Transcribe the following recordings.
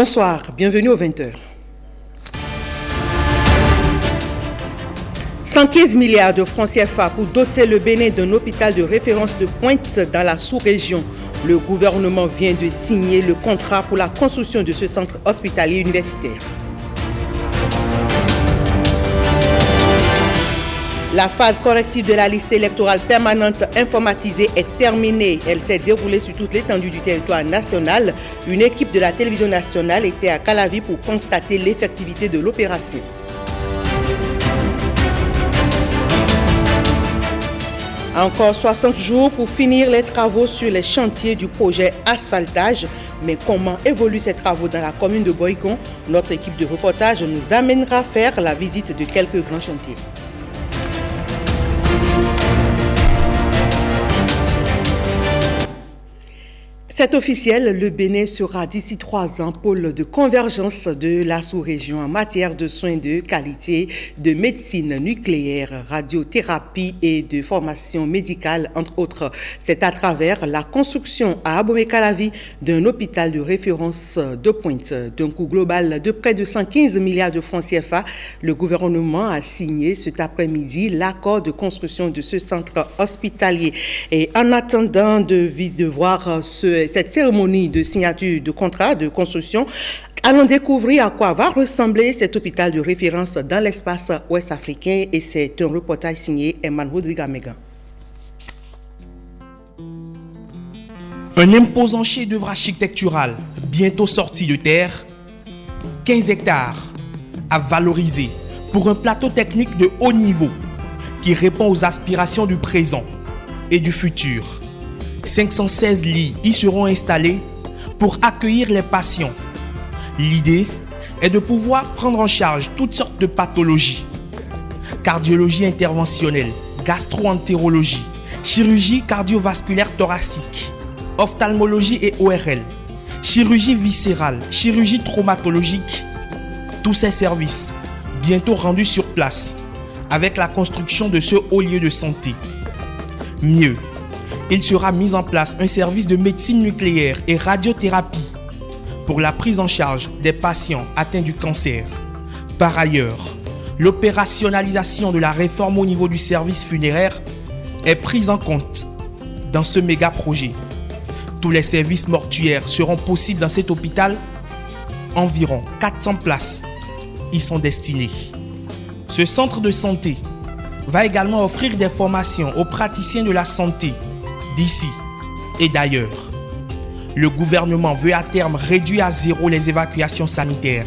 Bonsoir, bienvenue aux 20h. 115 milliards de francs CFA pour doter le Bénin d'un hôpital de référence de pointe dans la sous-région. Le gouvernement vient de signer le contrat pour la construction de ce centre hospitalier universitaire. La phase corrective de la liste électorale permanente informatisée est terminée. Elle s'est déroulée sur toute l'étendue du territoire national. Une équipe de la télévision nationale était à Calavi pour constater l'effectivité de l'opération. Encore 60 jours pour finir les travaux sur les chantiers du projet asphaltage. Mais comment évoluent ces travaux dans la commune de Boïgon? Notre équipe de reportage nous amènera faire la visite de quelques grands chantiers. C'est officiel, le Bénin sera d'ici 3 ans pôle de convergence de la sous-région en matière de soins de qualité, de médecine nucléaire, radiothérapie et de formation médicale, entre autres. C'est à travers la construction à Abomey-Calavi d'un hôpital de référence de pointe. D'un coût global de près de 115 milliards de francs CFA, le gouvernement a signé cet après-midi l'accord de construction de ce centre hospitalier. Et en attendant de voir cette cérémonie de signature de contrat de construction, allons découvrir à quoi va ressembler cet hôpital de référence dans l'espace ouest africain, et c'est un reportage signé Eman Rodrigue Amégan. Un imposant chef-d'œuvre architectural bientôt sorti de terre, 15 hectares à valoriser pour un plateau technique de haut niveau qui répond aux aspirations du présent et du futur. 516 lits y seront installés pour accueillir les patients. L'idée est de pouvoir prendre en charge toutes sortes de pathologies. Cardiologie interventionnelle, gastro-entérologie, chirurgie cardiovasculaire thoracique, ophtalmologie et ORL, chirurgie viscérale, chirurgie traumatologique. Tous ces services bientôt rendus sur place avec la construction de ce haut lieu de santé. Mieux, il sera mis en place un service de médecine nucléaire et radiothérapie pour la prise en charge des patients atteints du cancer. Par ailleurs, l'opérationnalisation de la réforme au niveau du service funéraire est prise en compte dans ce méga projet. Tous les services mortuaires seront possibles dans cet hôpital. Environ 400 places y sont destinées. Ce centre de santé va également offrir des formations aux praticiens de la santé d'ici et d'ailleurs. Le gouvernement veut à terme réduire à zéro les évacuations sanitaires.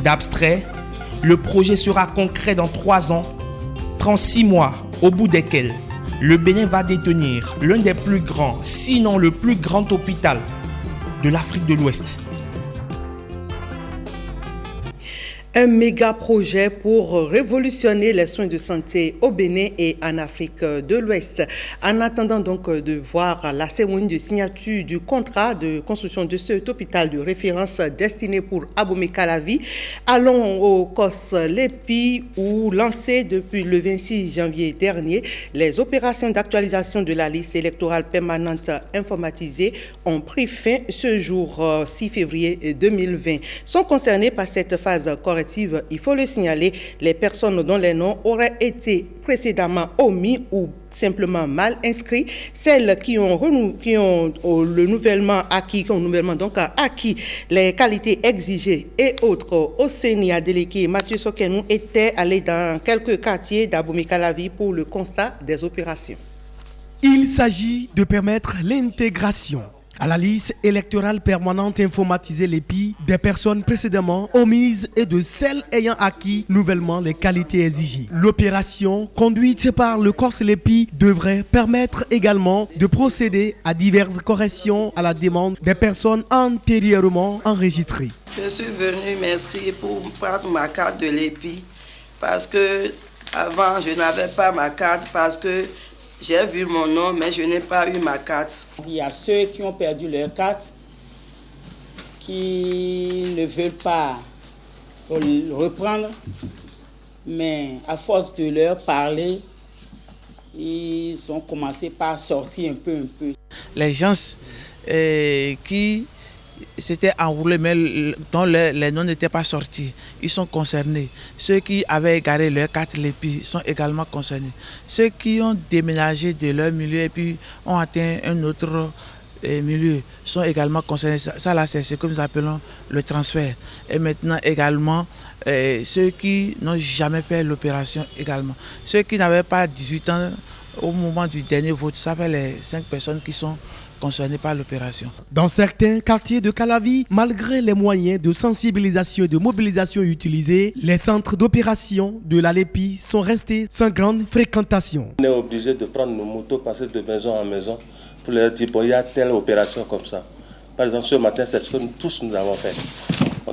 D'abstrait, le projet sera concret dans 3 ans, 36 mois, au bout desquels le Bénin va détenir l'un des plus grands, sinon le plus grand hôpital de l'Afrique de l'Ouest. Un méga projet pour révolutionner les soins de santé au Bénin et en Afrique de l'Ouest. En attendant donc de voir la cérémonie de signature du contrat de construction de cet hôpital de référence destiné pour Abomey-Calavi, allons au COS Lépi où, lancé depuis le 26 janvier dernier, les opérations d'actualisation de la liste électorale permanente informatisée ont pris fin ce jour 6 février 2020. Sont concernées par cette phase corrective, il faut le signaler, les personnes dont les noms auraient été précédemment omis ou simplement mal inscrits, celles qui ont le nouvellement acquis, acquis les qualités exigées et autres. Au CENI a délégué Mathieu Sokenou était allé dans quelques quartiers d'Abomey-Calavi pour le constat des opérations. Il s'agit de permettre l'intégration à la liste électorale permanente informatisée l'EPI des personnes précédemment omises et de celles ayant acquis nouvellement les qualités exigées. L'opération conduite par le COS l'EPI devrait permettre également de procéder à diverses corrections à la demande des personnes antérieurement enregistrées. Je suis venue m'inscrire pour prendre ma carte de l'EPI parce que avant je n'avais pas ma carte parce que j'ai vu mon nom, mais je n'ai pas eu ma carte. Il y a ceux qui ont perdu leur carte, qui ne veulent pas reprendre, mais à force de leur parler, ils ont commencé par sortir un peu. Les gens qui c'était enroulé, mais dont les noms n'étaient pas sortis. Ils sont concernés. Ceux qui avaient égaré leur carte LEPI sont également concernés. Ceux qui ont déménagé de leur milieu et puis ont atteint un autre milieu sont également concernés. Ça là, c'est ce que nous appelons le transfert. Et maintenant également, ceux qui n'ont jamais fait l'opération également. Ceux qui n'avaient pas 18 ans au moment du dernier vote, ça fait les 5 personnes qui sont concernés par l'opération. Dans certains quartiers de Calavi, malgré les moyens de sensibilisation et de mobilisation utilisés, les centres d'opération de la LEPI sont restés sans grande fréquentation. On est obligé de prendre nos motos, passer de maison en maison pour leur dire bon, il y a telle opération comme ça. Par exemple, ce matin, c'est ce que nous tous nous avons fait.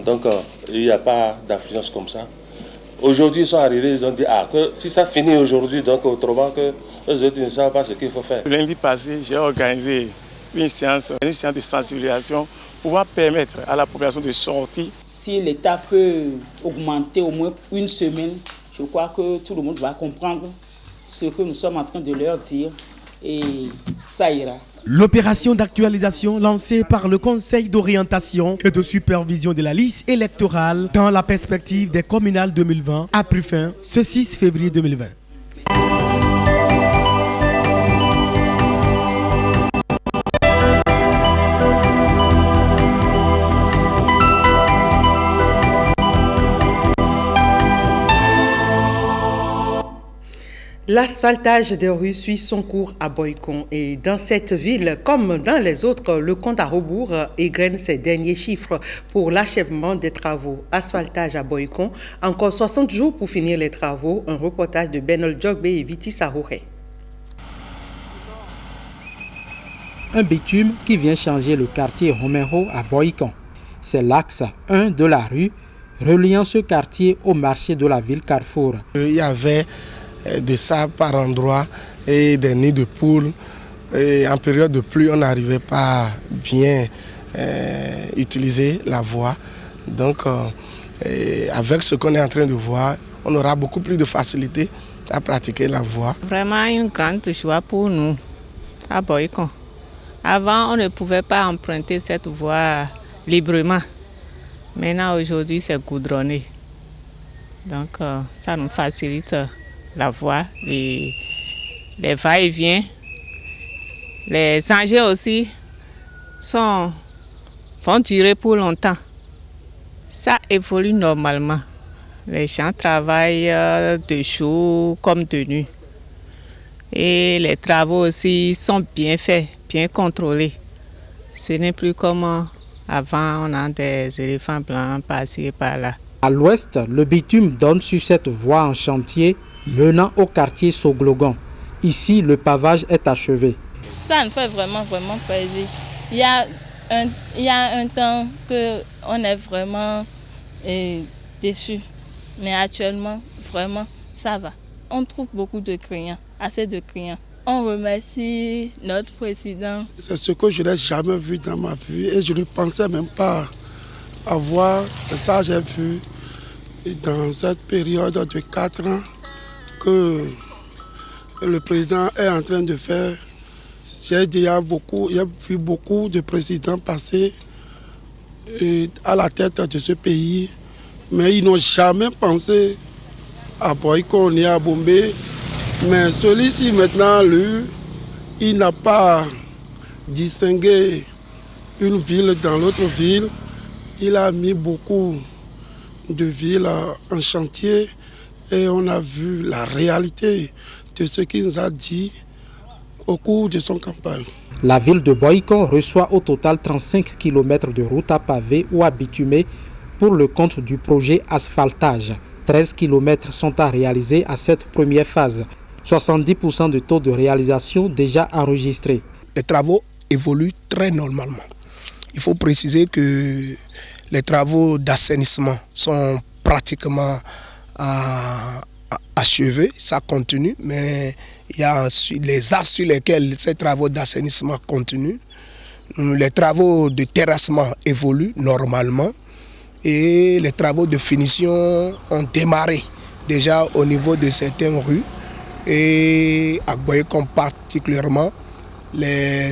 Donc, il n'y a pas d'affluence comme ça. Aujourd'hui, ils sont arrivés, ils ont dit que si ça finit aujourd'hui, donc autrement que eux autres ne savent pas ce qu'il faut faire. Lundi passé, j'ai organisé une séance de sensibilisation pour pouvoir permettre à la population de sortir. Si l'État peut augmenter au moins une semaine, je crois que tout le monde va comprendre ce que nous sommes en train de leur dire et ça ira. L'opération d'actualisation lancée par le Conseil d'orientation et de supervision de la liste électorale dans la perspective des communales 2020 a pris fin ce 6 février 2020. L'asphaltage des rues suit son cours à Boycon et dans cette ville, comme dans les autres, le compte à rebours égrène ses derniers chiffres pour l'achèvement des travaux. Asphaltage à Boycon, encore 60 jours pour finir les travaux. Un reportage de Benol Djogbe et Viti Sahouré. Un bitume qui vient changer le quartier Romero à Boycon. C'est l'axe 1 de la rue, reliant ce quartier au marché de la ville Carrefour. Il y avait de sable par endroits et des nids de poules. Et en période de pluie, on n'arrivait pas à bien utiliser la voie. Donc, avec ce qu'on est en train de voir, on aura beaucoup plus de facilité à pratiquer la voie. Vraiment une grande joie pour nous à Boycon. Avant, on ne pouvait pas emprunter cette voie librement. Maintenant, aujourd'hui, c'est goudronné. Donc, ça nous facilite la voie, les va-et-vient. Les engins aussi vont durer pour longtemps. Ça évolue normalement. Les gens travaillent de jour comme de nuit. Et les travaux aussi sont bien faits, bien contrôlés. Ce n'est plus comme avant, on a des éléphants blancs passés par là. À l'ouest, le bitume donne sur cette voie en chantier menant au quartier Soglogon. Ici, le pavage est achevé. Ça nous fait vraiment plaisir. Il y a un temps qu'on est vraiment déçus. Mais actuellement, vraiment, ça va. On trouve beaucoup de clients, assez de clients. On remercie notre président. C'est ce que je n'ai jamais vu dans ma vie et je ne pensais même pas avoir. C'est ça que j'ai vu dans cette période de 4 ans que le président est en train de faire. J'ai vu beaucoup de présidents passer à la tête de ce pays, mais ils n'ont jamais pensé à Boycon ni à Bombay. Mais celui-ci maintenant, lui, il n'a pas distingué une ville dans l'autre ville. Il a mis beaucoup de villes en chantier et on a vu la réalité de ce qu'il nous a dit au cours de son campagne. La ville de Boycon reçoit au total 35 km de route à pavé ou à bitumer pour le compte du projet asphaltage. 13 km sont à réaliser à cette première phase. 70% de taux de réalisation déjà enregistrés. Les travaux évoluent très normalement. Il faut préciser que les travaux d'assainissement sont pratiquement achevés, ça continue, mais il y a les axes sur lesquels ces travaux d'assainissement continuent. Les travaux de terrassement évoluent normalement et les travaux de finition ont démarré déjà au niveau de certaines rues et à Boycon particulièrement.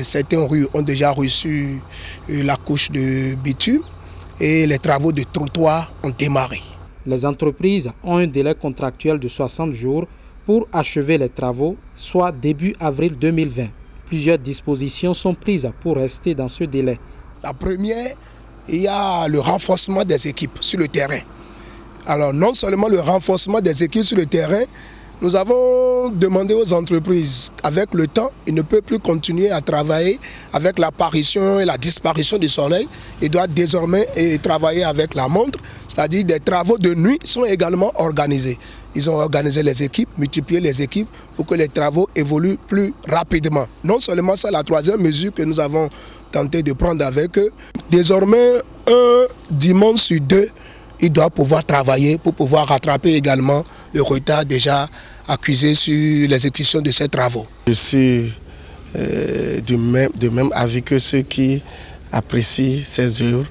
Certaines rues ont déjà reçu la couche de bitume et les travaux de trottoir ont démarré. Les entreprises ont un délai contractuel de 60 jours pour achever les travaux, soit début avril 2020. Plusieurs dispositions sont prises pour rester dans ce délai. La première, il y a le renforcement des équipes sur le terrain. Alors non seulement le renforcement des équipes sur le terrain, nous avons demandé aux entreprises, avec le temps, ils ne peuvent plus continuer à travailler avec l'apparition et la disparition du soleil. Ils doivent désormais travailler avec la montre, c'est-à-dire des travaux de nuit sont également organisés. Ils ont organisé les équipes, multiplié les équipes pour que les travaux évoluent plus rapidement. Non seulement ça, la troisième mesure que nous avons tenté de prendre avec eux, désormais un dimanche sur 2, ils doivent pouvoir travailler pour pouvoir rattraper également le retard déjà accusé sur l'exécution de ces travaux. Je suis de même avis que ceux qui apprécient ces œuvres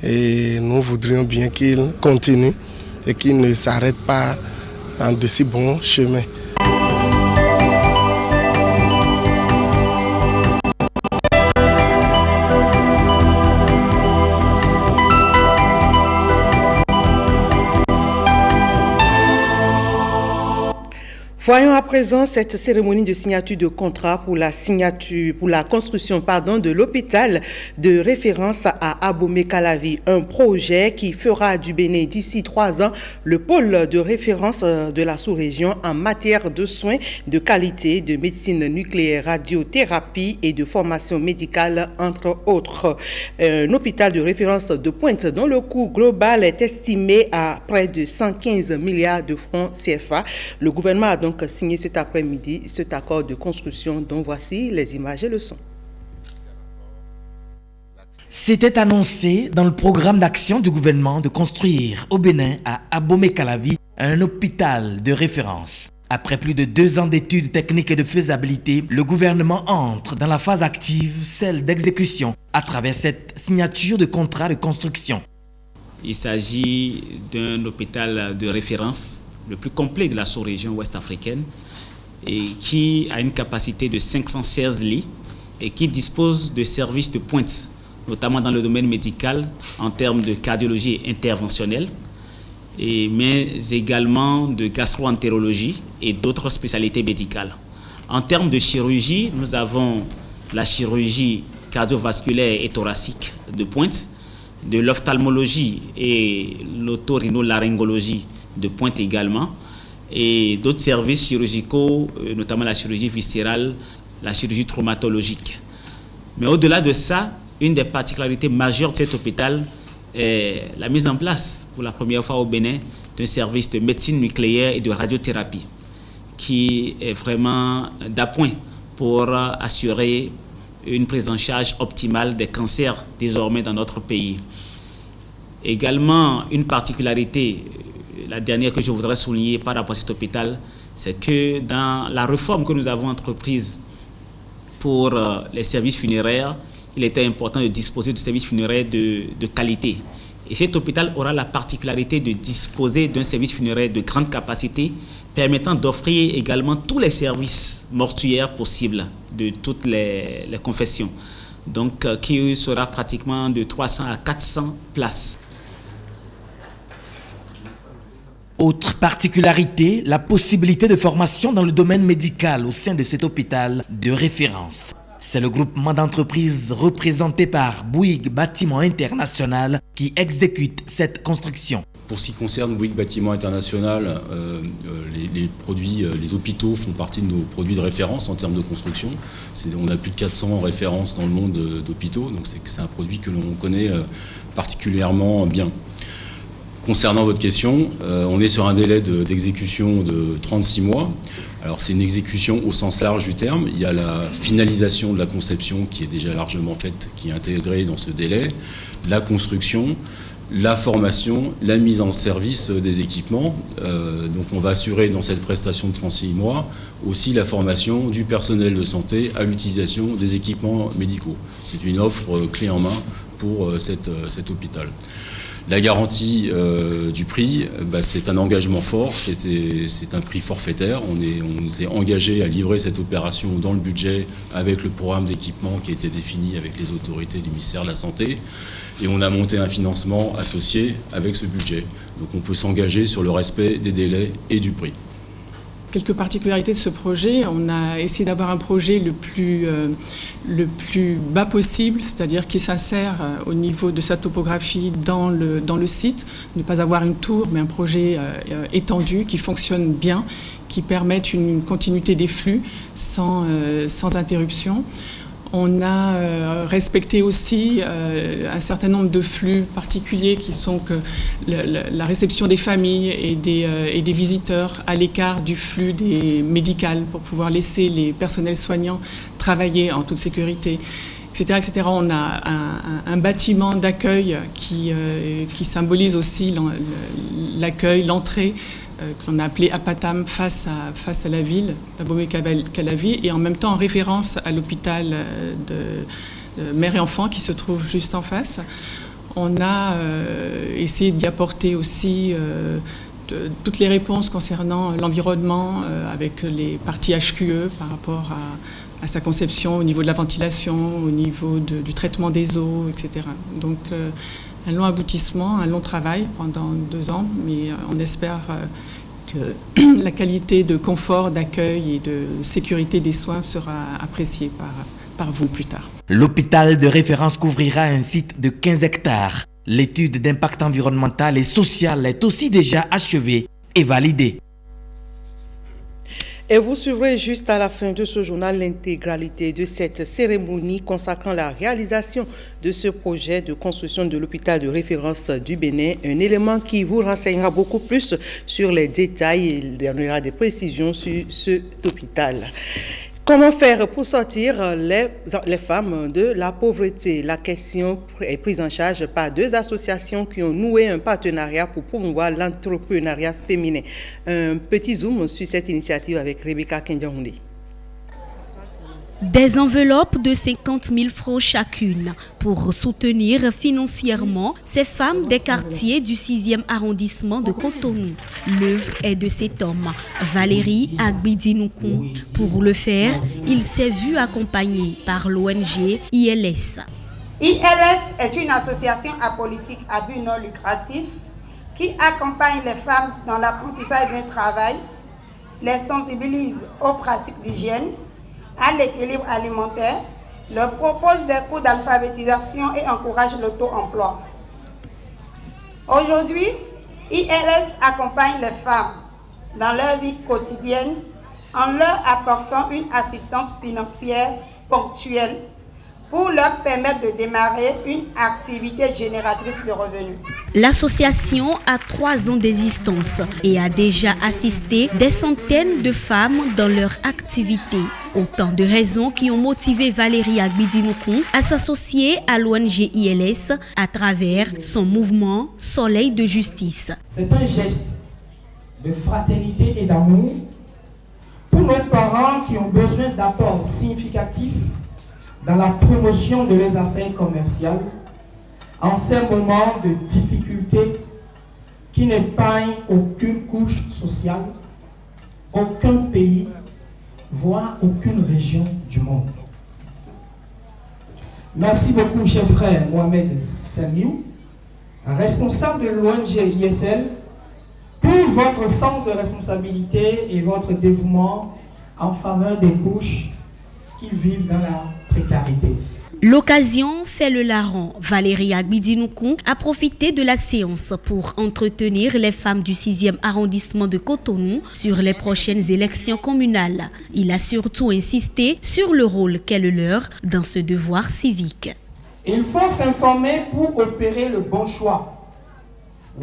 et nous voudrions bien qu'ils continuent et qu'ils ne s'arrêtent pas en de si bons chemins. Voyons à présent cette cérémonie de signature de contrat pour la construction de l'hôpital de référence à Abomey-Calavi, un projet qui fera du Bénin d'ici 3 ans le pôle de référence de la sous-région en matière de soins de qualité, de médecine nucléaire, radiothérapie et de formation médicale, entre autres. Un hôpital de référence de pointe dont le coût global est estimé à près de 115 milliards de francs CFA. Le gouvernement a donc signé cet après-midi cet accord de construction dont voici les images et le son. C'était annoncé dans le programme d'action du gouvernement de construire au Bénin à Abomey-Calavi un hôpital de référence. Après plus de 2 ans d'études techniques et de faisabilité, le gouvernement entre dans la phase active, celle d'exécution, à travers cette signature de contrat de construction. Il s'agit d'un hôpital de référence le plus complet de la sous-région ouest africaine et qui a une capacité de 516 lits et qui dispose de services de pointe, notamment dans le domaine médical en termes de cardiologie interventionnelle, mais également de gastro-entérologie et d'autres spécialités médicales. En termes de chirurgie, nous avons la chirurgie cardiovasculaire et thoracique de pointe, de l'ophtalmologie et l'otorhinolaryngologie de pointe également, et d'autres services chirurgicaux, notamment la chirurgie viscérale, la chirurgie traumatologique. Mais au-delà de ça, une des particularités majeures de cet hôpital est la mise en place, pour la première fois au Bénin, d'un service de médecine nucléaire et de radiothérapie, qui est vraiment d'appoint pour assurer une prise en charge optimale des cancers désormais dans notre pays. Également, une particularité, la dernière que je voudrais souligner par rapport à cet hôpital, c'est que dans la réforme que nous avons entreprise pour les services funéraires, il était important de disposer de services funéraires de qualité. Et cet hôpital aura la particularité de disposer d'un service funéraire de grande capacité, permettant d'offrir également tous les services mortuaires possibles de toutes les confessions. Donc, qui sera pratiquement de 300 à 400 places. Autre particularité, la possibilité de formation dans le domaine médical au sein de cet hôpital de référence. C'est le groupement d'entreprises représenté par Bouygues Bâtiment International qui exécute cette construction. Pour ce qui concerne Bouygues Bâtiment International, les hôpitaux font partie de nos produits de référence en termes de construction. On a plus de 400 références dans le monde d'hôpitaux, donc c'est un produit que l'on connaît particulièrement bien. Concernant votre question, on est sur un délai d'exécution de 36 mois. Alors c'est une exécution au sens large du terme. Il y a la finalisation de la conception qui est déjà largement faite, qui est intégrée dans ce délai, la construction, la formation, la mise en service des équipements. Donc on va assurer dans cette prestation de 36 mois aussi la formation du personnel de santé à l'utilisation des équipements médicaux. C'est une offre clé en main pour cet hôpital. La garantie du prix, c'est un engagement fort, c'est un prix forfaitaire. On s'est engagé à livrer cette opération dans le budget avec le programme d'équipement qui a été défini avec les autorités du ministère de la Santé. Et on a monté un financement associé avec ce budget. Donc on peut s'engager sur le respect des délais et du prix. Quelques particularités de ce projet, on a essayé d'avoir un projet le plus bas possible, c'est-à-dire qui s'insère au niveau de sa topographie dans le site, ne pas avoir une tour, mais un projet étendu qui fonctionne bien, qui permette une continuité des flux sans interruption. On a respecté aussi un certain nombre de flux particuliers qui sont que la réception des familles et des visiteurs à l'écart du flux des médicales pour pouvoir laisser les personnels soignants travailler en toute sécurité, etc. etc. On a un bâtiment d'accueil qui symbolise aussi l'accueil, l'entrée, que l'on a appelé Apatam face à la ville d'Abomey-Calavi, et en même temps en référence à l'hôpital de mère et enfant qui se trouve juste en face. On a essayé d'y apporter aussi toutes les réponses concernant l'environnement avec les parties HQE par rapport à sa conception au niveau de la ventilation, au niveau du traitement des eaux, etc. Donc un long aboutissement, un long travail pendant 2 ans, mais on espère que la qualité de confort, d'accueil et de sécurité des soins sera appréciée par vous plus tard. L'hôpital de référence couvrira un site de 15 hectares. L'étude d'impact environnemental et social est aussi déjà achevée et validée. Et vous suivrez juste à la fin de ce journal l'intégralité de cette cérémonie consacrant la réalisation de ce projet de construction de l'hôpital de référence du Bénin, un élément qui vous renseignera beaucoup plus sur les détails et donnera des précisions sur cet hôpital. Comment faire pour sortir les femmes de la pauvreté? La question est prise en charge par 2 associations qui ont noué un partenariat pour promouvoir l'entrepreneuriat féminin. Un petit zoom sur cette initiative avec Rebecca Kendiahoundé. Des enveloppes de 50 000 francs chacune pour soutenir financièrement ces femmes des quartiers du 6e arrondissement de Cotonou. L'œuvre est de cet homme, Valérie Agbidinoukon. Pour le faire, il s'est vu accompagné par l'ONG ILS. ILS est une association apolitique à but non lucratif qui accompagne les femmes dans l'apprentissage d'un travail, les sensibilise aux pratiques d'hygiène, à l'équilibre alimentaire, leur propose des cours d'alphabétisation et encourage l'auto-emploi. Aujourd'hui, ILS accompagne les femmes dans leur vie quotidienne en leur apportant une assistance financière ponctuelle pour leur permettre de démarrer une activité génératrice de revenus. L'association a 3 ans d'existence et a déjà assisté des centaines de femmes dans leur activité. Autant de raisons qui ont motivé Valérie Agbidinoukon à s'associer à l'ONG ILS à travers son mouvement Soleil de Justice. C'est un geste de fraternité et d'amour pour nos parents qui ont besoin d'apports significatifs dans la promotion de leurs affaires commerciales en ces moments de difficulté qui n'épargnent aucune couche sociale, aucun pays, voire aucune région du monde. Merci beaucoup, cher frère Mohamed Samiou, responsable de l'ONG ISL, pour votre sens de responsabilité et votre dévouement en faveur des couches qui vivent dans la précarité. L'occasion fait le larron. Valérie Agbidinoukon a profité de la séance pour entretenir les femmes du 6e arrondissement de Cotonou sur les prochaines élections communales. Il a surtout insisté sur le rôle qu'est le leur dans ce devoir civique. Il faut s'informer pour opérer le bon choix.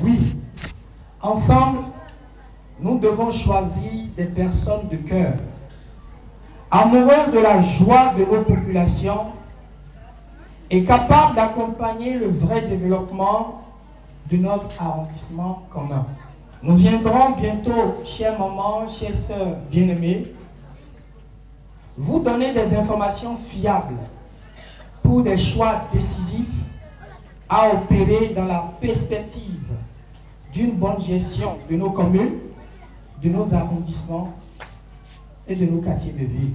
Oui, ensemble, nous devons choisir des personnes de cœur, amoureuses de la joie de nos populations et capable d'accompagner le vrai développement de notre arrondissement commun. Nous viendrons bientôt, chère maman, chère sœur bien-aimée, vous donner des informations fiables pour des choix décisifs à opérer dans la perspective d'une bonne gestion de nos communes, de nos arrondissements et de nos quartiers de ville.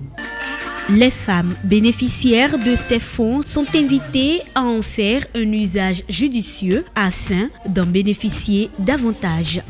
Les femmes bénéficiaires de ces fonds sont invitées à en faire un usage judicieux afin d'en bénéficier davantage.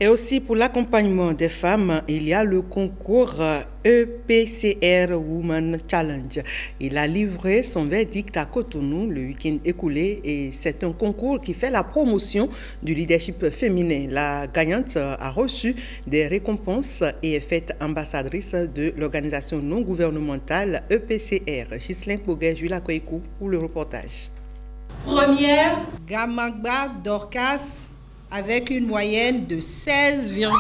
Et aussi pour l'accompagnement des femmes, il y a le concours EPCR Women Challenge. Il a livré son verdict à Cotonou le week-end écoulé et c'est un concours qui fait la promotion du leadership féminin. La gagnante a reçu des récompenses et est faite ambassadrice de l'organisation non gouvernementale EPCR. Ghislain Boguet, Julia Koikou pour le reportage. Première, Gamagba Dorcas, avec une moyenne de 16,1.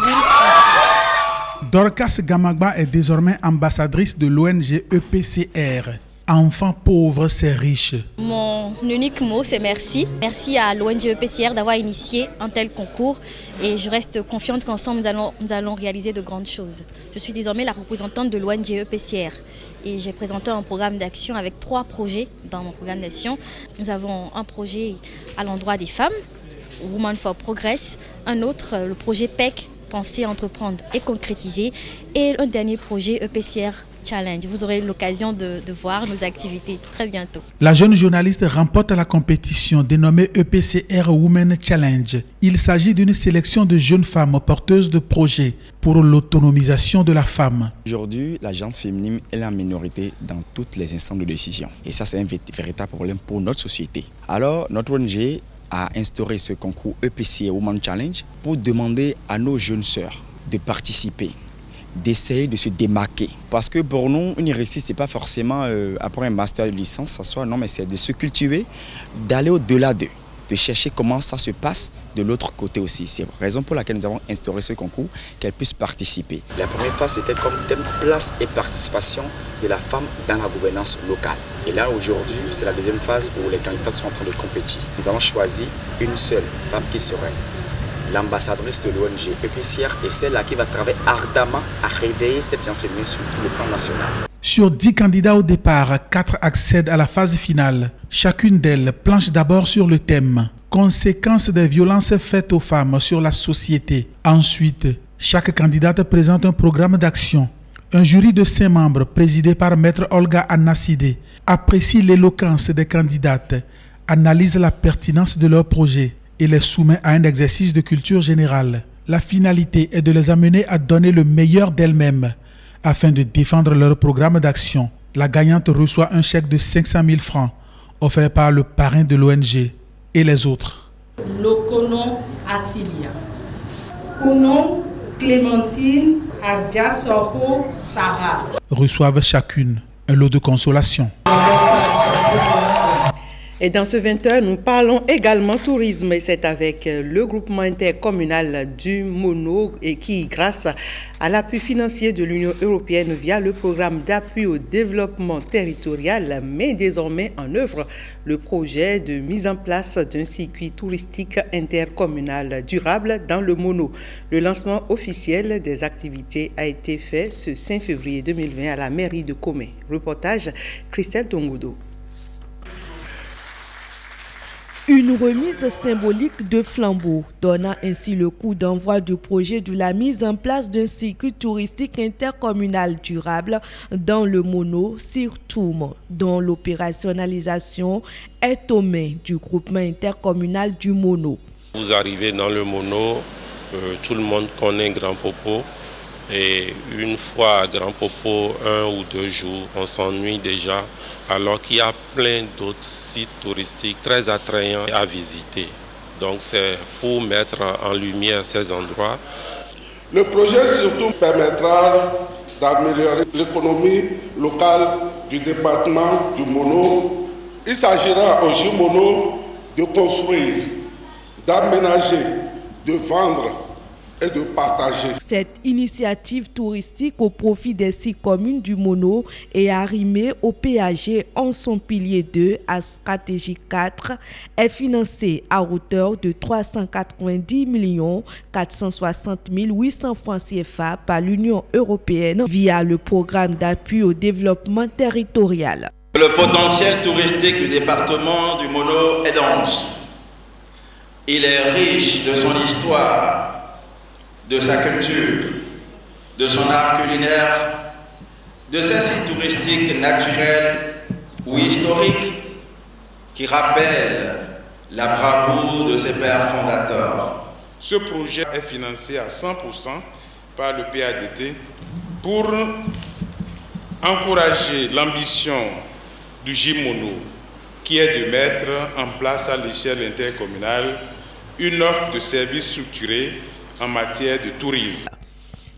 Dorcas Gamagba est désormais ambassadrice de l'ONG EPCR. Enfants pauvres, c'est riche. Mon unique mot, c'est merci. Merci à l'ONG EPCR d'avoir initié un tel concours et je reste confiante qu'ensemble nous allons réaliser de grandes choses. Je suis désormais la représentante de l'ONG EPCR et j'ai présenté un programme d'action avec 3 projets dans mon programme d'action. Nous avons un projet à l'endroit des femmes, Women for Progress, un autre, le projet PEC, Penser, Entreprendre et Concrétiser, et un dernier projet EPCR Challenge. Vous aurez l'occasion de voir nos activités très bientôt. La jeune journaliste remporte la compétition dénommée EPCR Women Challenge. Il s'agit d'une sélection de jeunes femmes porteuses de projets pour l'autonomisation de la femme. Aujourd'hui, l'agence féminine est la minorité dans toutes les instances de décision. Et ça, c'est un véritable problème pour notre société. Alors, notre ONG a instauré ce concours EPCR Women Challenge pour demander à nos jeunes sœurs de participer, d'essayer de se démarquer. Parce que pour nous, une réussite, ce n'est pas forcément après un master de licence, ça soit, non, mais c'est de se cultiver, d'aller au-delà d'eux, de chercher comment ça se passe de l'autre côté aussi. C'est la raison pour laquelle nous avons instauré ce concours, qu'elle puisse participer. La première phase, c'était comme thème place et participation de la femme dans la gouvernance locale. Et là, aujourd'hui, c'est la deuxième phase où les candidats sont en train de compétir. Nous avons choisi une seule femme qui serait l'ambassadrice de l'ONG EPCR et celle-là qui va travailler ardemment à réveiller cette jeune féminine sur tout le plan national. Sur 10 candidats au départ, 4 accèdent à la phase finale. Chacune d'elles planche d'abord sur le thème « Conséquences des violences faites aux femmes sur la société ». Ensuite, chaque candidate présente un programme d'action. Un jury de 5 membres, présidé par Maître Olga Annasidé, apprécie l'éloquence des candidates, analyse la pertinence de leur projet et les soumet à un exercice de culture générale. La finalité est de les amener à donner le meilleur d'elles-mêmes afin de défendre leur programme d'action. La gagnante reçoit un chèque de 500 000 francs offert par le parrain de l'ONG et les autres. Lokono Atilia. Kono Clémentine Adjasoko Sarah. Reçoivent chacune un lot de consolation. Et dans ce 20h, nous parlons également tourisme et c'est avec le groupement intercommunal du Mono et qui, grâce à l'appui financier de l'Union européenne via le programme d'appui au développement territorial, met désormais en œuvre le projet de mise en place d'un circuit touristique intercommunal durable dans le Mono. Le lancement officiel des activités a été fait ce 5 février 2020 à la mairie de Comé. Reportage Christelle Tongoudou. Une remise symbolique de flambeau, donnant ainsi le coup d'envoi du projet de la mise en place d'un circuit touristique intercommunal durable dans le Mono Sirtoum, dont l'opérationnalisation est aux mains du groupement intercommunal du Mono. Vous arrivez dans le Mono, tout le monde connaît Grand Popo. Et une fois à Grand Popo, 1 ou 2 jours, on s'ennuie déjà, alors qu'il y a plein d'autres sites touristiques très attrayants à visiter. Donc c'est pour mettre en lumière ces endroits. Le projet surtout permettra d'améliorer l'économie locale du département du Mono. Il s'agira au J-Mono de construire, d'aménager, de vendre et de partager. Cette initiative touristique au profit des 6 communes du Mono est arrimée au PAG en son pilier 2 à stratégie 4 est financée à hauteur de 390 460 800 francs CFA par l'Union européenne via le programme d'appui au développement territorial. Le potentiel touristique du département du Mono est dense. Il est riche de son histoire, de sa culture, de son art culinaire, de ses sites touristiques naturels ou historiques qui rappellent la bravoure de ses pères fondateurs. Ce projet est financé à 100% par le PADT pour encourager l'ambition du JIMONO, qui est de mettre en place à l'échelle intercommunale une offre de services structurés en matière de tourisme.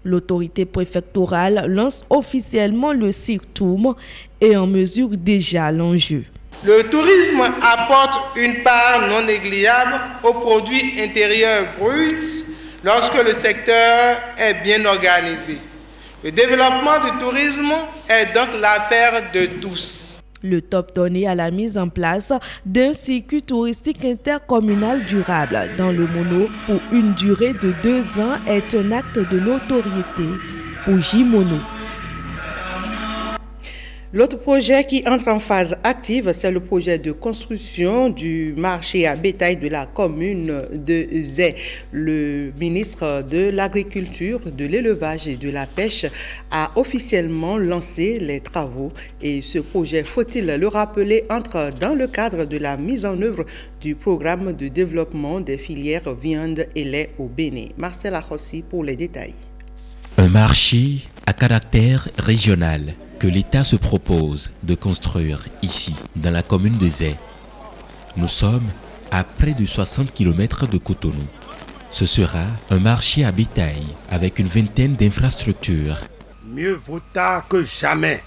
L'autorité préfectorale lance officiellement le CIRTOUM et en mesure déjà l'enjeu. Le tourisme apporte une part non négligeable au produit intérieur brut lorsque le secteur est bien organisé. Le développement du tourisme est donc l'affaire de tous. Le top donné à la mise en place d'un circuit touristique intercommunal durable dans le Mono pour une durée de 2 ans est un acte de notoriété pour JIMONO. L'autre projet qui entre en phase active, c'est le projet de construction du marché à bétail de la commune de Zé. Le ministre de l'Agriculture, de l'Élevage et de la Pêche a officiellement lancé les travaux. Et ce projet, faut-il le rappeler, entre dans le cadre de la mise en œuvre du programme de développement des filières viande et lait au Bénin. Marcel Achossi pour les détails. Un marché à caractère régional que l'État se propose de construire ici, dans la commune de Zé. Nous sommes à près de 60 km de Cotonou. Ce sera un marché à bétail avec une vingtaine d'infrastructures. Mieux vaut tard que jamais.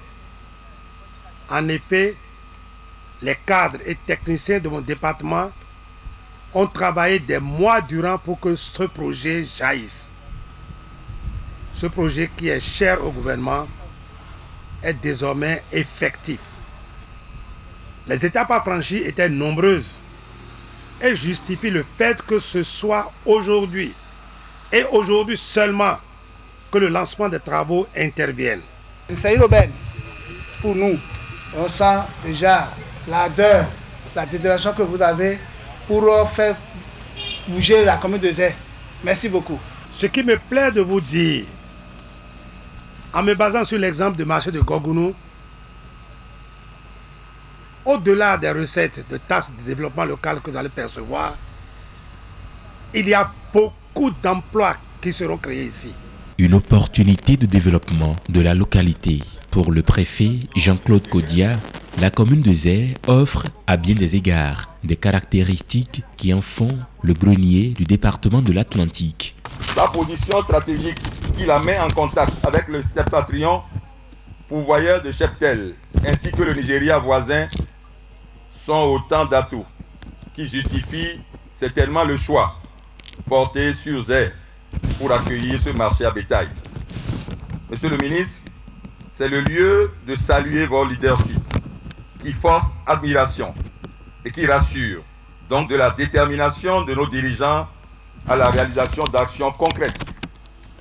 En effet, les cadres et techniciens de mon département ont travaillé des mois durant pour que ce projet jaillisse. Ce projet qui est cher au gouvernement est désormais effectif. Les étapes à franchir étaient nombreuses et justifient le fait que ce soit aujourd'hui et aujourd'hui seulement que le lancement des travaux intervienne. C'est une aubaine pour nous. On sent déjà l'ardeur, la détermination que vous avez pour faire bouger la commune de Zé. Merci beaucoup. Ce qui me plaît de vous dire, en me basant sur l'exemple du marché de Gogounou, au-delà des recettes de taxes de développement local que vous allez percevoir, il y a beaucoup d'emplois qui seront créés ici. Une opportunité de développement de la localité. Pour le préfet Jean-Claude Kodia, la commune de Zé offre à bien des égards des caractéristiques qui en font le grenier du département de l'Atlantique. La position stratégique qui la met en contact avec le septentrion, pourvoyeur de cheptel, ainsi que le Nigeria voisin, sont autant d'atouts qui justifient certainement le choix porté sur Zé pour accueillir ce marché à bétail. Monsieur le ministre, c'est le lieu de saluer votre leadership qui force admiration et qui rassure, donc de la détermination de nos dirigeants à la réalisation d'actions concrètes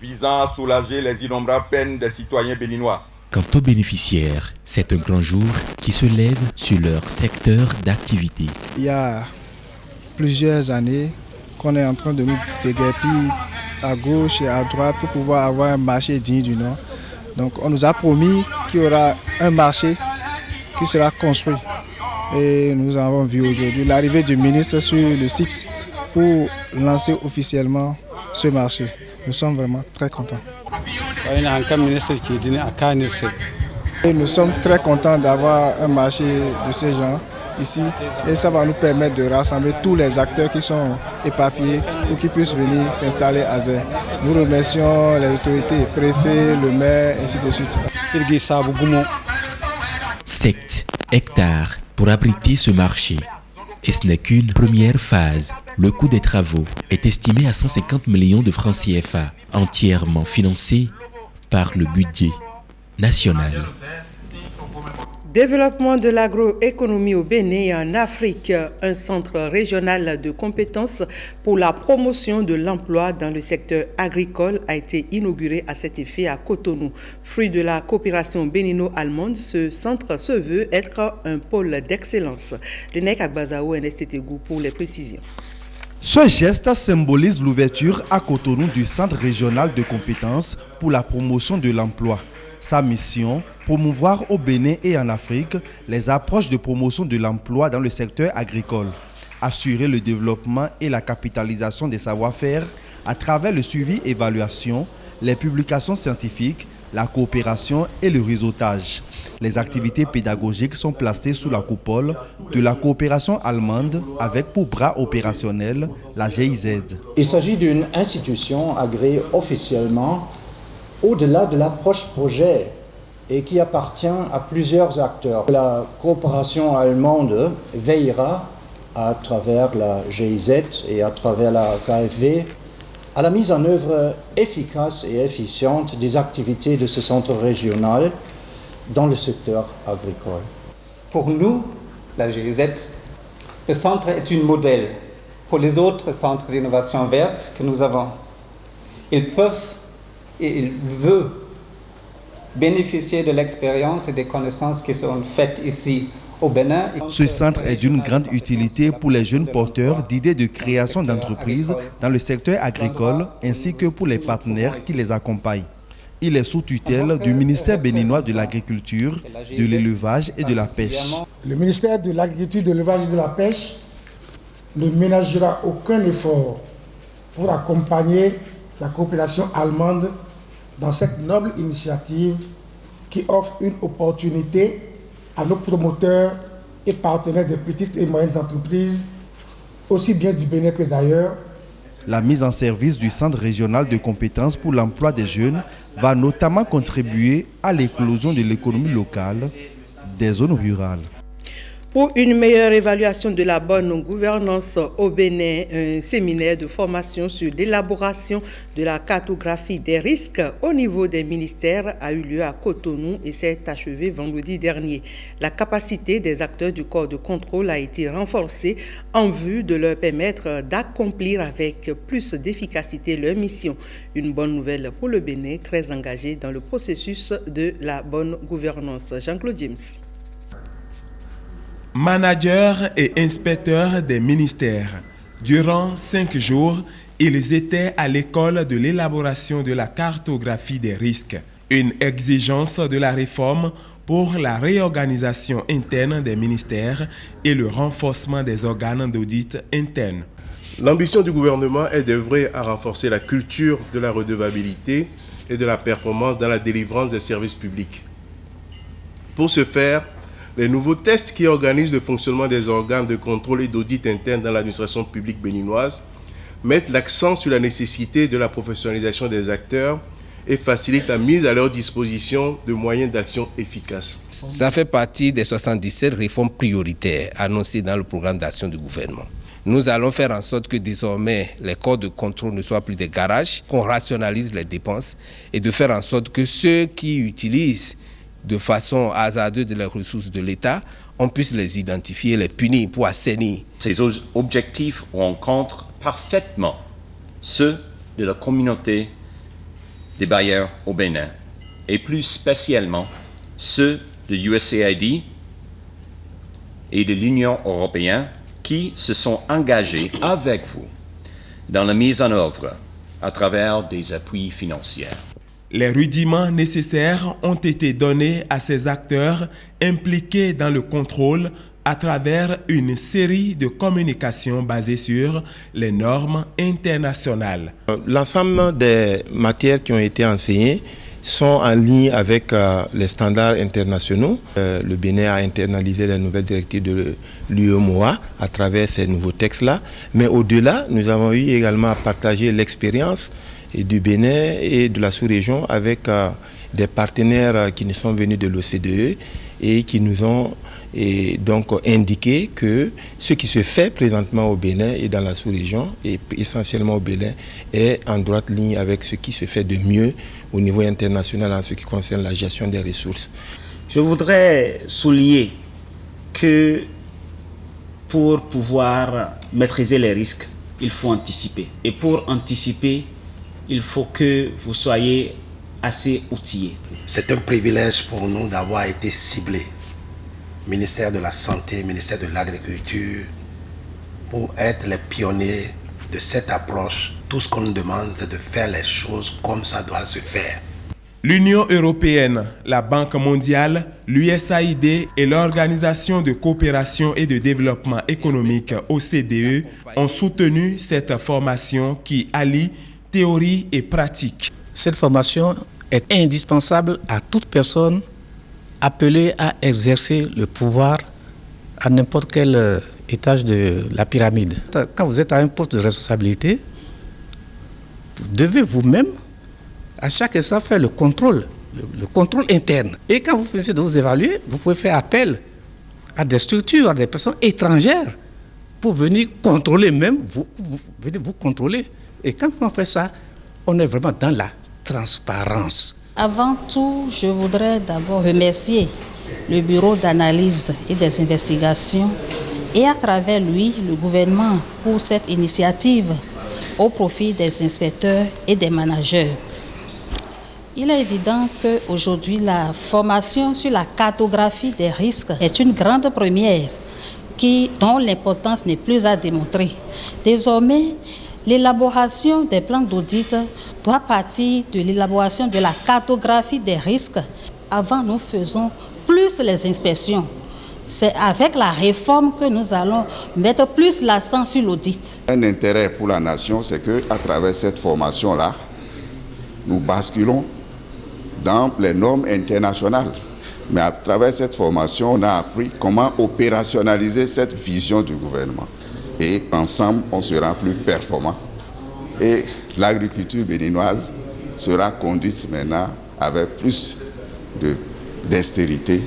visant à soulager les innombrables peines des citoyens béninois. Quant aux bénéficiaires, c'est un grand jour qui se lève sur leur secteur d'activité. Il y a plusieurs années qu'on est en train de nous déguerpir à gauche et à droite pour pouvoir avoir un marché digne du nom. Donc on nous a promis qu'il y aura un marché qui sera construit. Et nous avons vu aujourd'hui l'arrivée du ministre sur le site pour lancer officiellement ce marché. Nous sommes vraiment très contents. Et nous sommes très contents d'avoir un marché de ces gens ici et ça va nous permettre de rassembler tous les acteurs qui sont éparpillés pour qu'ils puissent venir s'installer à Zé. Nous remercions les autorités, préfets, le maire, ainsi de suite. 7 hectares pour abriter ce marché. Et ce n'est qu'une première phase. Le coût des travaux est estimé à 150 millions de francs CFA, entièrement financé par le budget national. Développement de l'agroéconomie au Bénin et en Afrique, un centre régional de compétences pour la promotion de l'emploi dans le secteur agricole a été inauguré à cet effet à Cotonou. Fruit de la coopération bénino-allemande, ce centre se veut être un pôle d'excellence. Le NEC Agbazaou et Nestetégou pour les précisions. Ce geste symbolise l'ouverture à Cotonou du centre régional de compétences pour la promotion de l'emploi. Sa mission, promouvoir au Bénin et en Afrique les approches de promotion de l'emploi dans le secteur agricole, assurer le développement et la capitalisation des savoir-faire à travers le suivi-évaluation, les publications scientifiques, la coopération et le réseautage. Les activités pédagogiques sont placées sous la coupole de la coopération allemande avec pour bras opérationnel la GIZ. Il s'agit d'une institution agréée officiellement au-delà de l'approche projet et qui appartient à plusieurs acteurs. La coopération allemande veillera à travers la GIZ et à travers la KfW à la mise en œuvre efficace et efficiente des activités de ce centre régional dans le secteur agricole. Pour nous, la GIZ, le centre est un modèle pour les autres centres d'innovation verte que nous avons. Ils peuvent et il veut bénéficier de l'expérience et des connaissances qui sont faites ici au Bénin. Ce centre est d'une grande utilité pour les jeunes porteurs d'idées de création d'entreprises dans le secteur agricole ainsi que pour les partenaires qui les accompagnent. Il est sous tutelle du ministère béninois de l'Agriculture, de l'Élevage et de la Pêche. Le ministère de l'Agriculture, de l'Élevage et de la Pêche ne ménagera aucun effort pour accompagner la coopération allemande dans cette noble initiative qui offre une opportunité à nos promoteurs et partenaires des petites et moyennes entreprises, aussi bien du Bénin que d'ailleurs. La mise en service du Centre régional de compétences pour l'emploi des jeunes va notamment contribuer à l'éclosion de l'économie locale des zones rurales. Pour une meilleure évaluation de la bonne gouvernance au Bénin, un séminaire de formation sur l'élaboration de la cartographie des risques au niveau des ministères a eu lieu à Cotonou et s'est achevé vendredi dernier. La capacité des acteurs du corps de contrôle a été renforcée en vue de leur permettre d'accomplir avec plus d'efficacité leur mission. Une bonne nouvelle pour le Bénin, très engagé dans le processus de la bonne gouvernance. Jean-Claude James. Managers et inspecteurs des ministères. Durant 5 jours, ils étaient à l'école de l'élaboration de la cartographie des risques, une exigence de la réforme pour la réorganisation interne des ministères et le renforcement des organes d'audit internes. L'ambition du gouvernement est d'œuvrer à renforcer la culture de la redevabilité et de la performance dans la délivrance des services publics. Pour ce faire, les nouveaux tests qui organisent le fonctionnement des organes de contrôle et d'audit interne dans l'administration publique béninoise mettent l'accent sur la nécessité de la professionnalisation des acteurs et facilitent la mise à leur disposition de moyens d'action efficaces. Ça fait partie des 77 réformes prioritaires annoncées dans le programme d'action du gouvernement. Nous allons faire en sorte que désormais les corps de contrôle ne soient plus des garages, qu'on rationalise les dépenses et de faire en sorte que ceux qui utilisent de façon hasardeuse de les ressources de l'État, on puisse les identifier, les punir pour assainir. Ces objectifs rencontrent parfaitement ceux de la communauté des bailleurs au Bénin et plus spécialement ceux de USAID et de l'Union européenne qui se sont engagés avec vous dans la mise en œuvre à travers des appuis financiers. Les rudiments nécessaires ont été donnés à ces acteurs impliqués dans le contrôle à travers une série de communications basées sur les normes internationales. L'ensemble des matières qui ont été enseignées sont en ligne avec les standards internationaux. Le Bénin a internalisé les nouvelles directives de l'UEMOA à travers ces nouveaux textes-là. Mais au-delà, nous avons eu également à partager l'expérience du Bénin et de la sous-région avec des partenaires qui nous sont venus de l'OCDE et qui nous ont donc indiqué que ce qui se fait présentement au Bénin et dans la sous-région, et essentiellement au Bénin, est en droite ligne avec ce qui se fait de mieux au niveau international en ce qui concerne la gestion des ressources. Je voudrais souligner que pour pouvoir maîtriser les risques, il faut anticiper. Et pour anticiper, il faut que vous soyez assez outillés. C'est un privilège pour nous d'avoir été ciblés, ministère de la Santé, ministère de l'Agriculture, pour être les pionniers de cette approche. Tout ce qu'on nous demande, c'est de faire les choses comme ça doit se faire. L'Union européenne, la Banque mondiale, l'USAID et l'Organisation de coopération et de développement économique OCDE ont soutenu cette formation qui allie théorie et pratique. Cette formation est indispensable à toute personne appelée à exercer le pouvoir à n'importe quel étage de la pyramide. Quand vous êtes à un poste de responsabilité, vous devez vous-même à chaque instant faire le contrôle interne. Et quand vous finissez de vous évaluer, vous pouvez faire appel à des structures, à des personnes étrangères pour venir contrôler même, venez vous contrôler. Et quand on fait ça, on est vraiment dans la transparence. Avant tout, je voudrais d'abord remercier le Bureau d'analyse et des investigations et à travers lui, le gouvernement pour cette initiative au profit des inspecteurs et des managers. Il est évident qu'aujourd'hui, la formation sur la cartographie des risques est une grande première dont l'importance n'est plus à démontrer. Désormais, l'élaboration des plans d'audit doit partir de l'élaboration de la cartographie des risques. Avant, nous faisons plus les inspections. C'est avec la réforme que nous allons mettre plus l'accent sur l'audit. Un intérêt pour la nation, c'est qu'à travers cette formation-là, nous basculons dans les normes internationales. Mais à travers cette formation, on a appris comment opérationnaliser cette vision du gouvernement. Et ensemble, on sera plus performant. Et l'agriculture béninoise sera conduite maintenant avec plus d'extérité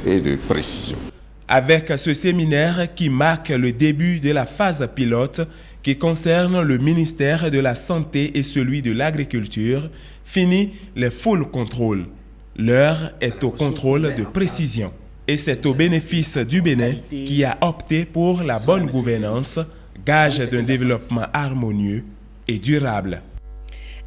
et de précision. Avec ce séminaire qui marque le début de la phase pilote qui concerne le ministère de la Santé et celui de l'Agriculture, finit les full contrôles. L'heure est au contrôle de précision. Et c'est au bénéfice du Bénin qui a opté pour la bonne gouvernance, gage d'un développement harmonieux et durable.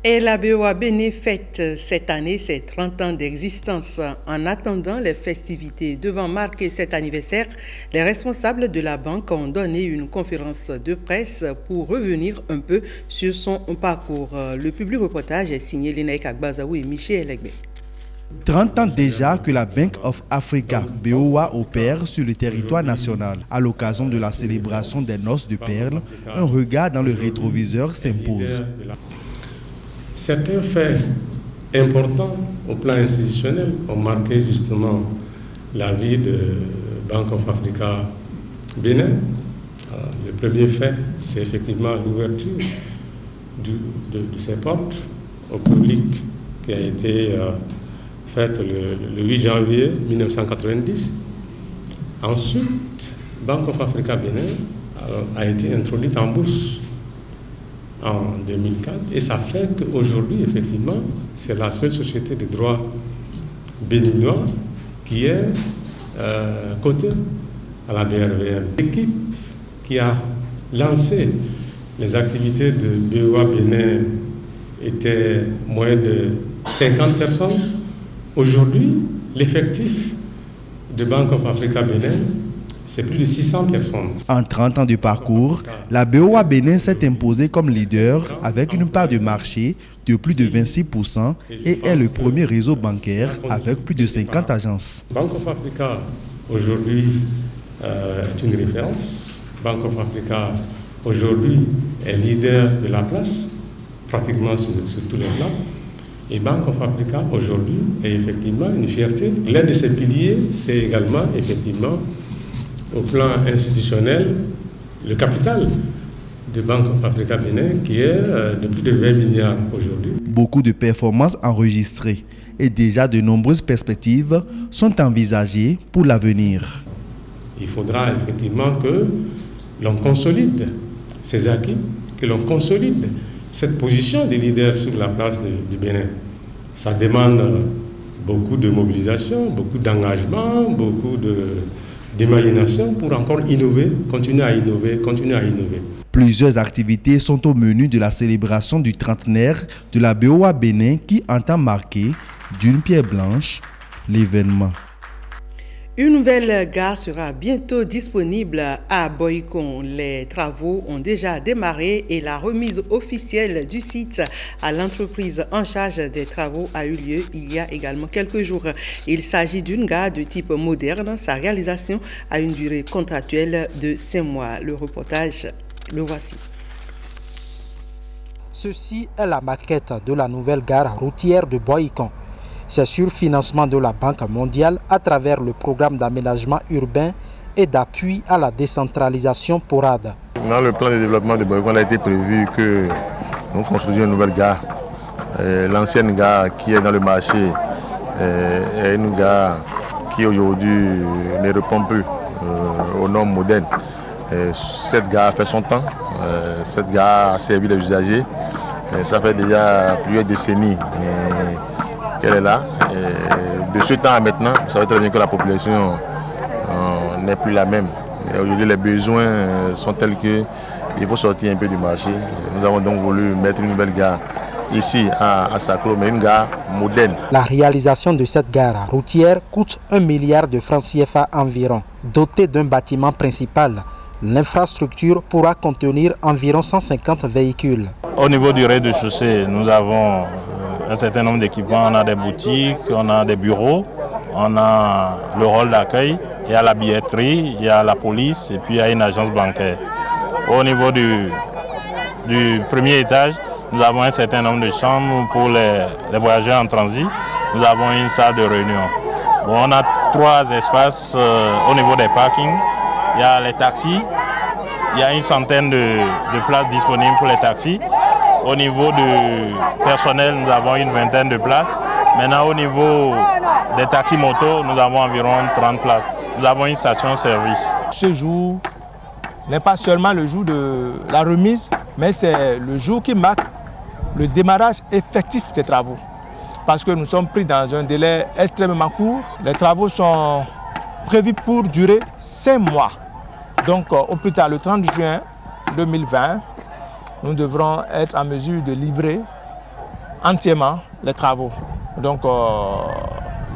Et la BOA Bénin fête cette année ses 30 ans d'existence. En attendant les festivités devant marquer cet anniversaire, les responsables de la banque ont donné une conférence de presse pour revenir un peu sur son parcours. Le public reportage est signé Lénaïk Agbazaou et Michel Legbe. 30 ans déjà que la Bank of Africa, BOA, opère sur le territoire national. À l'occasion de la célébration des noces de perles, un regard dans le rétroviseur s'impose. Certains faits importants au plan institutionnel ont marqué justement la vie de Bank of Africa Bénin. Le premier fait, c'est effectivement l'ouverture de ses portes au public qui a été faite le 8 janvier 1990. Ensuite, Bank of Africa Bénin a été introduite en bourse en 2004 et ça fait qu'aujourd'hui, effectivement, c'est la seule société de droit béninois qui est cotée à la BRVM. L'équipe qui a lancé les activités de BOA Bénin était moins de 50 personnes. Aujourd'hui, l'effectif de Bank of Africa Bénin, c'est plus de 600 personnes. En 30 ans de parcours, la BOA Bénin s'est imposée comme leader avec une part de marché de plus de 26% et est le premier réseau bancaire avec plus de 50 agences. Bank of Africa, aujourd'hui, est une référence. Bank of Africa, aujourd'hui, est leader de la place, pratiquement sur tous les plans. Et Bank of Africa, aujourd'hui, est effectivement une fierté. L'un de ses piliers, c'est également, effectivement, au plan institutionnel, le capital de Bank of Africa Bénin qui est de plus de 20 milliards aujourd'hui. Beaucoup de performances enregistrées et déjà de nombreuses perspectives sont envisagées pour l'avenir. Il faudra effectivement que l'on consolide ces acquis, que l'on consolide cette position de leader sur la place du Bénin. Ça demande beaucoup de mobilisation, beaucoup d'engagement, beaucoup d'imagination pour encore innover, continuer à innover. Plusieurs activités sont au menu de la célébration du trentenaire de la BOA Bénin qui entend marquer d'une pierre blanche l'événement. Une nouvelle gare sera bientôt disponible à Boycon. Les travaux ont déjà démarré et la remise officielle du site à l'entreprise en charge des travaux a eu lieu il y a également quelques jours. Il s'agit d'une gare de type moderne. Sa réalisation a une durée contractuelle de 5 mois. Le reportage, le voici. Ceci est la maquette de la nouvelle gare routière de Boycon. C'est sur financement de la Banque mondiale à travers le programme d'aménagement urbain et d'appui à la décentralisation PORAD. Dans le plan de développement de Boycon, il a été prévu que nous construisions une nouvelle gare. L'ancienne gare qui est dans le marché est une gare qui aujourd'hui ne répond plus aux normes modernes. Cette gare a fait son temps, cette gare a servi les usagers. Ça fait déjà plusieurs décennies qu'elle est là. Et de ce temps à maintenant, vous savez très bien que la population n'est plus la même. Aujourd'hui, les besoins sont tels qu'il faut sortir un peu du marché. Nous avons donc voulu mettre une nouvelle gare ici à Saclo, mais une gare moderne. La réalisation de cette gare routière coûte 1 milliard de francs CFA environ. Dotée d'un bâtiment principal, l'infrastructure pourra contenir environ 150 véhicules. Au niveau du rez-de-chaussée, nous avons un certain nombre d'équipements. On a des boutiques, on a des bureaux, on a le hall d'accueil, il y a la billetterie, il y a la police et puis il y a une agence bancaire. Au niveau du premier étage, nous avons un certain nombre de chambres pour les voyageurs en transit. Nous avons une salle de réunion. Bon, on a 3 espaces au niveau des parkings. Il y a les taxis, il y a une centaine de places disponibles pour les taxis. Au niveau du personnel, nous avons une vingtaine de places. Maintenant, au niveau des taxis motos, nous avons environ 30 places. Nous avons une station-service. Ce jour n'est pas seulement le jour de la remise, mais c'est le jour qui marque le démarrage effectif des travaux. Parce que nous sommes pris dans un délai extrêmement court. Les travaux sont prévus pour durer 5 mois. Donc, au plus tard, le 30 juin 2020, nous devrons être en mesure de livrer entièrement les travaux. Donc,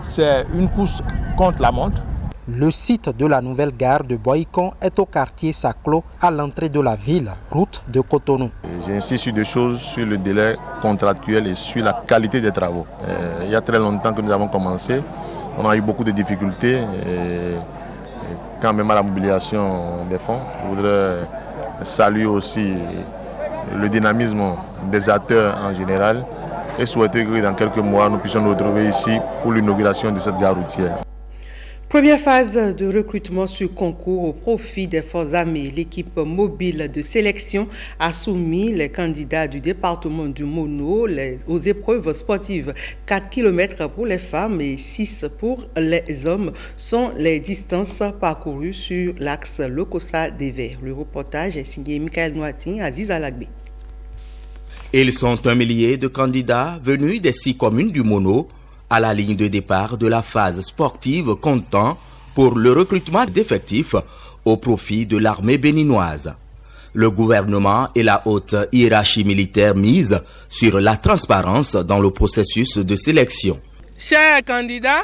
c'est une course contre la montre. Le site de la nouvelle gare de Boycon est au quartier Saclo, à l'entrée de la ville, route de Cotonou. J'insiste sur 2 choses, sur le délai contractuel et sur la qualité des travaux. Il y a très longtemps que nous avons commencé. On a eu beaucoup de difficultés. Quand même à la mobilisation des fonds, je voudrais saluer aussi le dynamisme des acteurs en général et souhaiter que dans quelques mois, nous puissions nous retrouver ici pour l'inauguration de cette gare routière. Première phase de recrutement sur concours au profit des forces armées. L'équipe mobile de sélection a soumis les candidats du département du Mono aux épreuves sportives. 4 km pour les femmes et 6 pour les hommes sont les distances parcourues sur l'axe Lokossa-Devers. Le reportage est signé Michael Noatin, Aziz Alagbé. Ils sont 1 millier de candidats venus des 6 communes du Mono à la ligne de départ de la phase sportive comptant pour le recrutement d'effectifs au profit de l'armée béninoise. Le gouvernement et la haute hiérarchie militaire misent sur la transparence dans le processus de sélection. Chers candidats,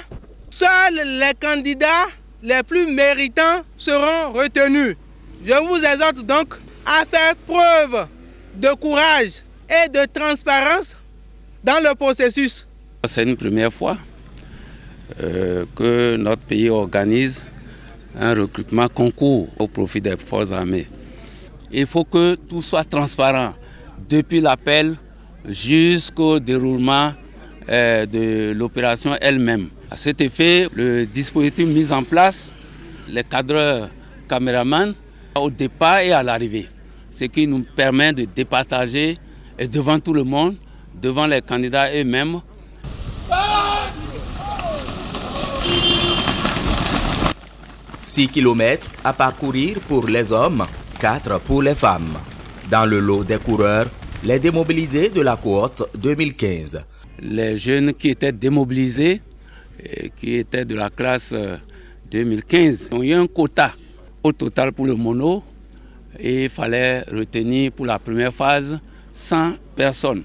seuls les candidats les plus méritants seront retenus. Je vous exhorte donc à faire preuve de courage et de transparence dans le processus. C'est une première fois que notre pays organise un recrutement concours au profit des forces armées. Il faut que tout soit transparent, depuis l'appel jusqu'au déroulement de l'opération elle-même. À cet effet, le dispositif mis en place, les cadreurs caméramans, au départ et à l'arrivée, ce qui nous permet de départager et devant tout le monde, devant les candidats eux-mêmes. 6 km à parcourir pour les hommes, 4 pour les femmes. Dans le lot des coureurs, les démobilisés de la cohorte 2015. Les jeunes qui étaient démobilisés qui étaient de la classe 2015. Il y a un quota au total pour le mono et il fallait retenir pour la première phase 100 personnes.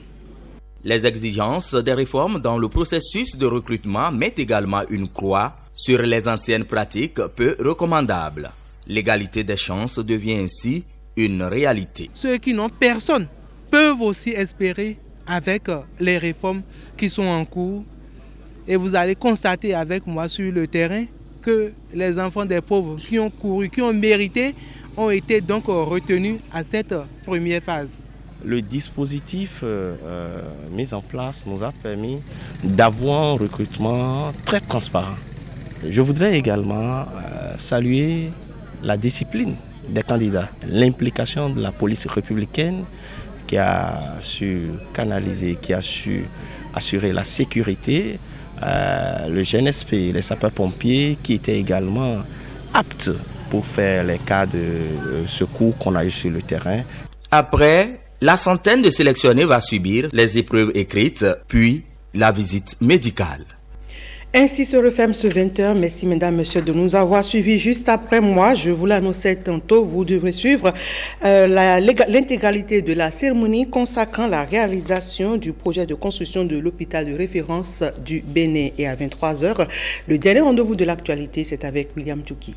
Les exigences des réformes dans le processus de recrutement mettent également une croix sur les anciennes pratiques peu recommandables. L'égalité des chances devient ainsi une réalité. Ceux qui n'ont personne peuvent aussi espérer avec les réformes qui sont en cours. Et vous allez constater avec moi sur le terrain que les enfants des pauvres qui ont couru, qui ont mérité, ont été donc retenus à cette première phase. Le dispositif mis en place nous a permis d'avoir un recrutement très transparent. Je voudrais également saluer la discipline des candidats, l'implication de la police républicaine qui a su canaliser, qui a su assurer la sécurité, le GNSP, les sapeurs-pompiers qui étaient également aptes pour faire les cas de secours qu'on a eu sur le terrain. Après, la centaine de sélectionnés va subir les épreuves écrites, puis la visite médicale. Ainsi se referme ce 20h. Merci mesdames, messieurs de nous avoir suivis. Juste après moi, je vous l'annonçais tantôt, vous devrez suivre l'intégralité de la cérémonie consacrant la réalisation du projet de construction de l'hôpital de référence du Bénin. Et à 23h, le dernier rendez-vous de l'actualité, c'est avec William Tchouki.